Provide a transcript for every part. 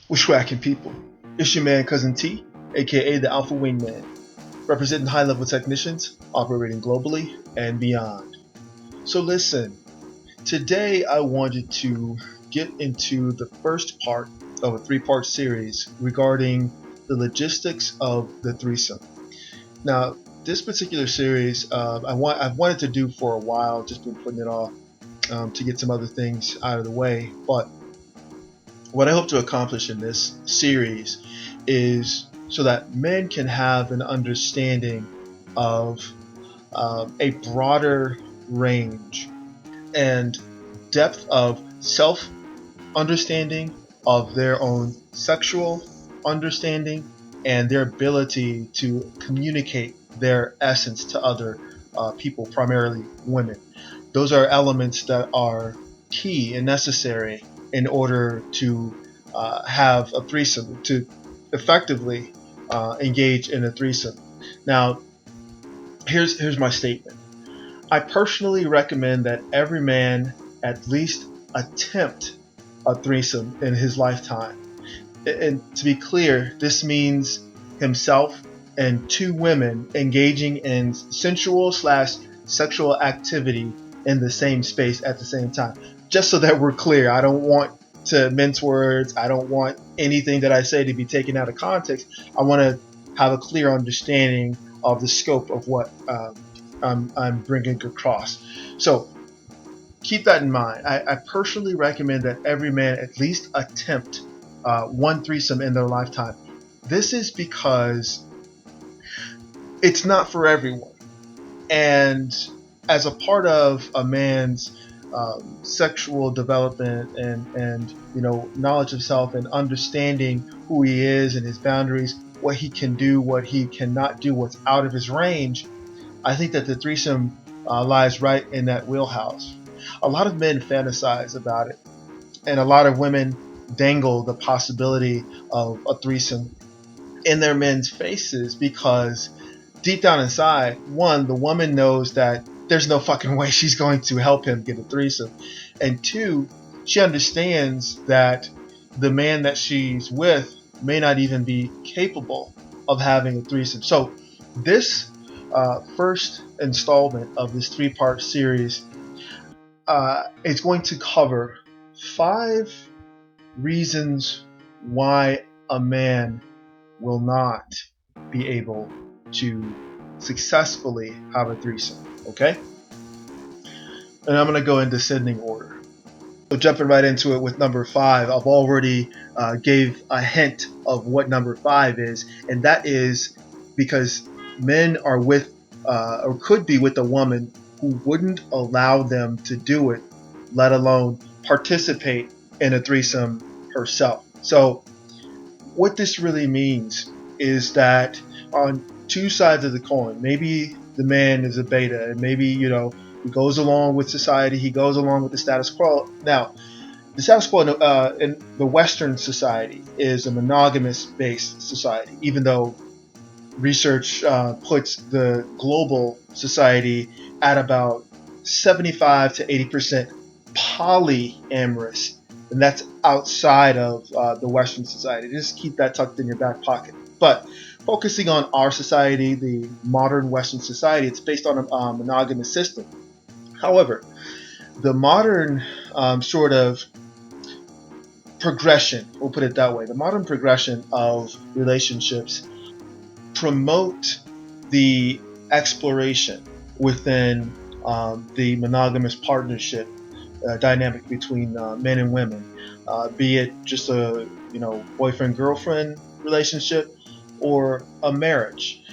What's cracking, people? It's your man, Cousin T, aka the Alpha Wingman, representing high level technicians operating globally and beyond. So, listen, today I wanted to get into the first part of a three-part series regarding the logistics of the threesome. Now, this particular series I've wanted to do for a while, just been putting it off to get some other things out of the way, but what I hope to accomplish in this series is so that men can have an understanding of a broader range and depth of self understanding of their own sexual understanding and their ability to communicate their essence to other people, primarily women. Those are elements that are key and necessary in order to have a threesome, to effectively engage in a threesome. Now, here's my statement. I personally recommend that every man at least attempt a threesome in his lifetime. And to be clear, this means himself and two women engaging in sensual slash sexual activity in the same space at the same time. Just so that we're clear, I don't want to mince words. I don't want anything that I say to be taken out of context. I want to have a clear understanding of the scope of what I'm bringing across. So keep that in mind. I personally recommend that every man at least attempt one threesome in their lifetime. This is because it's not for everyone. And as a part of a man's sexual development and knowledge of self and understanding who he is and his boundaries, what he can do, what he cannot do, what's out of his range, I think that the threesome lies right in that wheelhouse. A lot of men fantasize about it, and a lot of women dangle the possibility of a threesome in their men's faces because deep down inside, one, the woman knows that there's no fucking way she's going to help him get a threesome, and two, she understands that the man that she's with may not even be capable of having a threesome. So this first installment of this three-part series is going to cover 5 reasons why a man will not be able to successfully have a threesome. Okay? And I'm going to go in descending order. So jumping right into it with number 5, I've already gave a hint of what number 5 is, and that is because men are with or could be with a woman who wouldn't allow them to do it, let alone participate in a threesome herself. So what this really means is that on two sides of the coin, maybe the man is a beta and maybe, he goes along with society, he goes along with the status quo. Now, the status quo in the Western society is a monogamous based society, even though research puts the global society at about 75 to 80% polyamorous, and that's outside of the Western society. Just keep that tucked in your back pocket. But focusing on our society, the modern Western society, it's based on a monogamous system. However, the modern sort of progression, we'll put it that way, the modern progression of relationships promote the exploration within the monogamous partnership dynamic between men and women, be it just a boyfriend-girlfriend relationship or a marriage.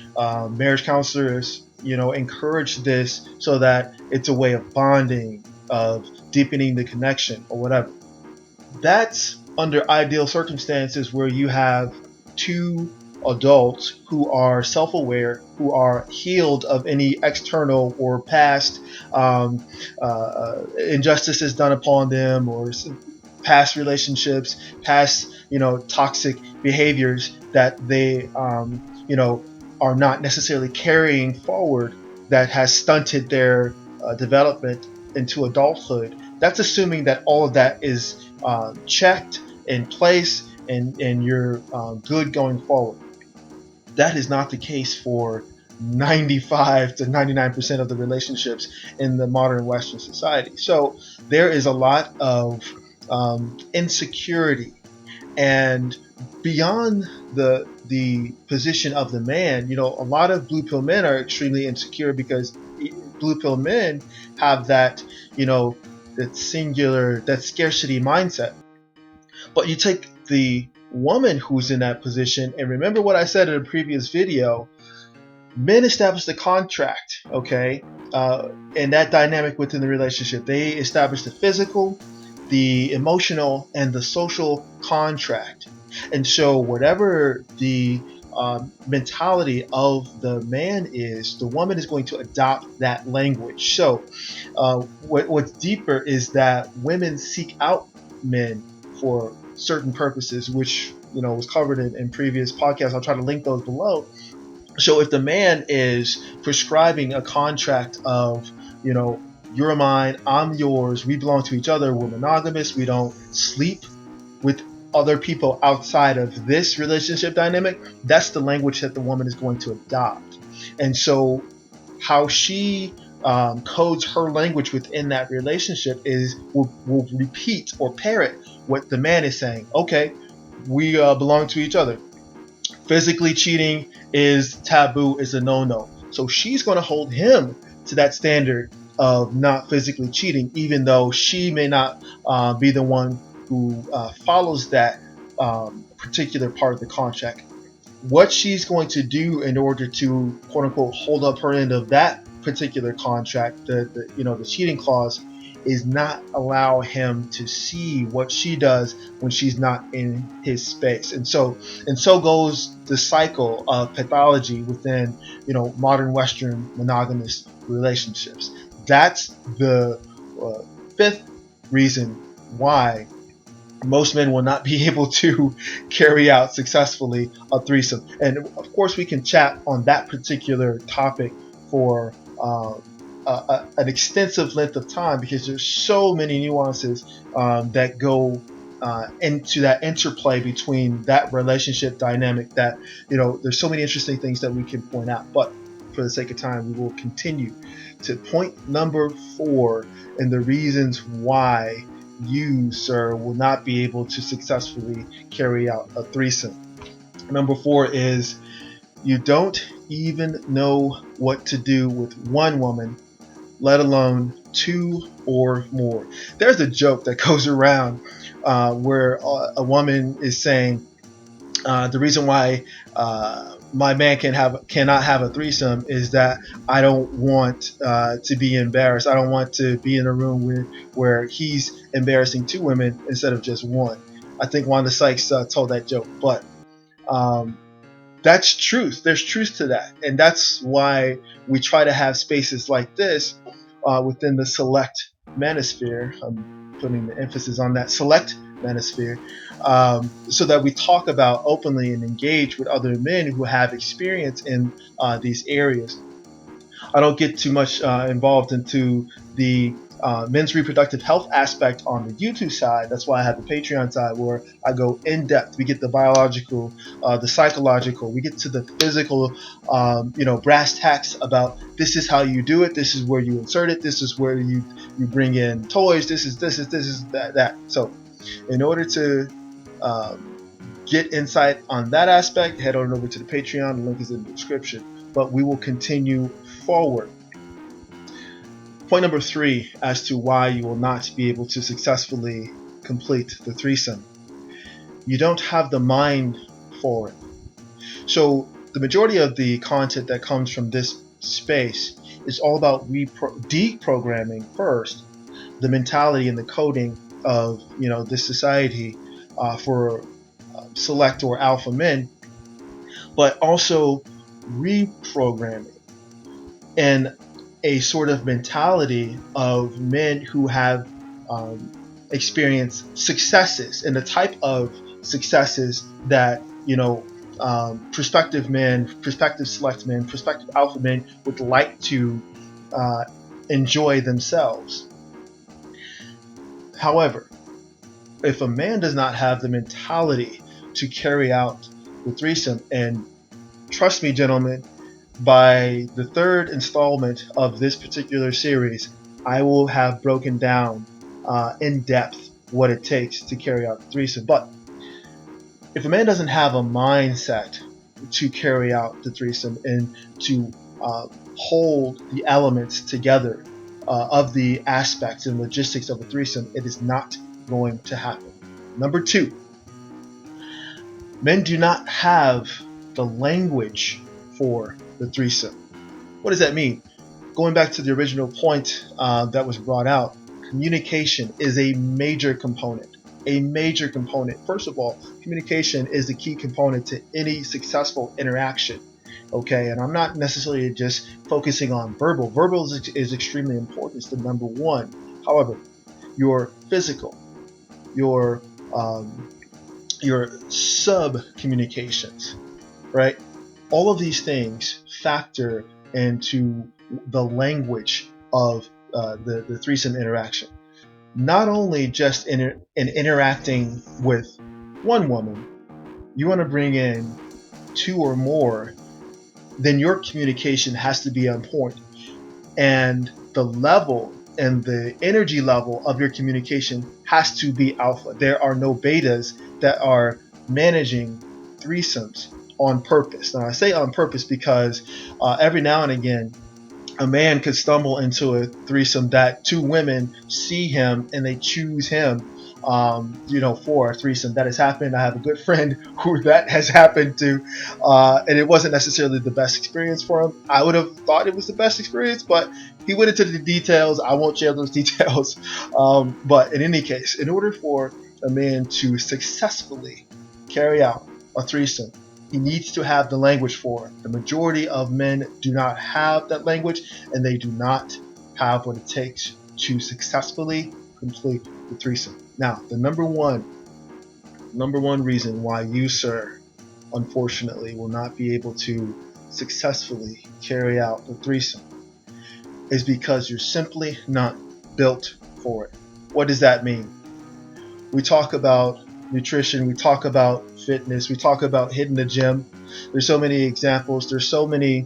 Marriage counselors encourage this so that it's a way of bonding, of deepening the connection or whatever. That's under ideal circumstances where you have two adults who are self-aware, who are healed of any external or past injustices done upon them, or past relationships, past toxic behaviors that they are not necessarily carrying forward, that has stunted their development into adulthood. That's assuming that all of that is checked in place and you're good going forward. That is not the case for 95 to 99% of the relationships in the modern Western society. So there is a lot of insecurity, and beyond the position of the man, a lot of blue pill men are extremely insecure because blue pill men have that, that scarcity mindset. But you take the woman who's in that position, and remember what I said in a previous video: men establish the contract, okay, and that dynamic within the relationship. They establish the physical, the emotional, and the social contract. And so whatever the mentality of the man is, the woman is going to adopt that language. So what's deeper is that women seek out men for certain purposes, which was covered in previous podcasts. I'll try to link those below. So if the man is prescribing a contract of, you're mine, I'm yours, we belong to each other, we're monogamous, we don't sleep with other people outside of this relationship dynamic, that's the language that the woman is going to adopt. And so how she codes her language within that relationship will repeat or parrot what the man is saying. Okay, we belong to each other. Physically cheating is taboo, is a no-no. So she's going to hold him to that standard of not physically cheating, even though she may not be the one who follows that particular part of the contract. What she's going to do in order to, quote unquote, hold up her end of that particular contract, the cheating clause, is not allow him to see what she does when she's not in his space. And so goes the cycle of pathology within modern Western monogamous relationships. That's the fifth reason why most men will not be able to carry out successfully a threesome. And of course, we can chat on that particular topic for an extensive length of time, because there's so many nuances that go into that interplay between that relationship dynamic that, there's so many interesting things that we can point out. But for the sake of time, we will continue to point number 4 and the reasons why you, sir, will not be able to successfully carry out a threesome. Number 4 is you don't even know what to do with one woman, let alone 2 or more. There's a joke that goes around where a woman is saying, the reason why my man cannot have a threesome is that I don't want to be embarrassed. I don't want to be in a room where he's embarrassing 2 women instead of just one. I think Wanda Sykes told that joke, but that's truth. There's truth to that, and that's why we try to have spaces like this within the select manosphere. I'm putting the emphasis on that select manosphere, so that we talk about openly and engage with other men who have experience in these areas. I don't get too much involved into the men's reproductive health aspect on the YouTube side. That's why I have the Patreon side, where I go in depth. We get the biological, the psychological, we get to the physical, brass tacks about this is how you do it, this is where you insert it, this is where you bring in toys, this is that. So in order to get insight on that aspect, head on over to the Patreon. The link is in the description. But we will continue forward. Point number 3 as to why you will not be able to successfully complete the threesome. You don't have the mind for it. So the majority of the content that comes from this space is all about deprogramming first the mentality and the coding of this society for select or alpha men, but also reprogramming and a sort of mentality of men who have experienced successes and the type of successes that prospective men, prospective select men, prospective alpha men would like to enjoy themselves. However, if a man does not have the mentality to carry out the threesome. And trust me, gentlemen, by the third installment of this particular series, I will have broken down in depth what it takes to carry out the threesome. But if a man doesn't have a mindset to carry out the threesome and to hold the elements together of the aspects and logistics of a threesome, it is not going to happen. Number two, men do not have the language for the threesome. What does that mean? Going back to the original point that was brought out, communication is a major component. A major component. First of all, communication is the key component to any successful interaction. Okay, and I'm not necessarily just focusing on verbal. Verbal is extremely important. It's the number one. However, your physical, your sub communications, right? All of these things factor into the language of the threesome interaction. Not only just in interacting with one woman, you want to bring in two or more, then your communication has to be on point. And the level and the energy level of your communication has to be alpha. There are no betas that are managing threesomes on purpose. Now, I say on purpose because every now and again, a man could stumble into a threesome that two women see him and they choose him, for a threesome. That has happened. I have a good friend who that has happened to, and it wasn't necessarily the best experience for him. I would have thought it was the best experience, but he went into the details. I won't share those details. But in any case, in order for a man to successfully carry out a threesome, he needs to have the language for it. The majority of men do not have that language, and they do not have what it takes to successfully complete the threesome. Now, the number one reason why you, sir, unfortunately will not be able to successfully carry out the threesome is because you're simply not built for it. What does that mean? We talk about nutrition, we talk about fitness, we talk about hitting the gym. There's so many examples, there's so many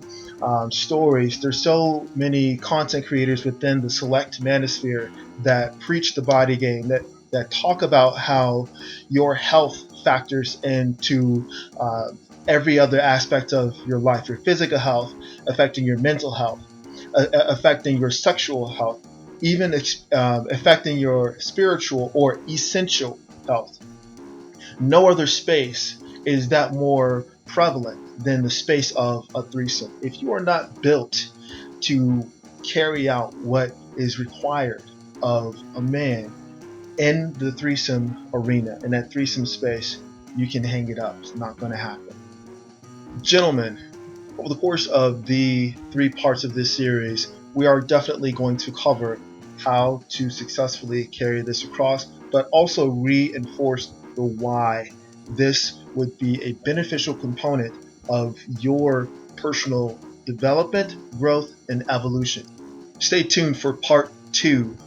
stories, there's so many content creators within the select manosphere that preach the body game, that talk about how your health factors into every other aspect of your life, your physical health affecting your mental health, affecting your sexual health, even affecting your spiritual or essential health. No other space is that more prevalent than the space of a threesome. If you are not built to carry out what is required of a man in the threesome arena, in that threesome space, you can hang it up. It's not going to happen. Gentlemen, over the course of the 3 parts of this series, we are definitely going to cover how to successfully carry this across, but also reinforce the why this would be a beneficial component of your personal development, growth, and evolution. Stay tuned for part 2,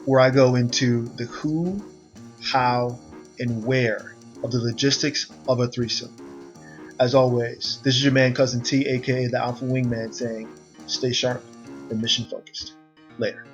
where I go into the who, how, and where of the logistics of a threesome. As always, this is your man Cousin T, aka the Alpha Wingman, saying stay sharp and mission focused. Later.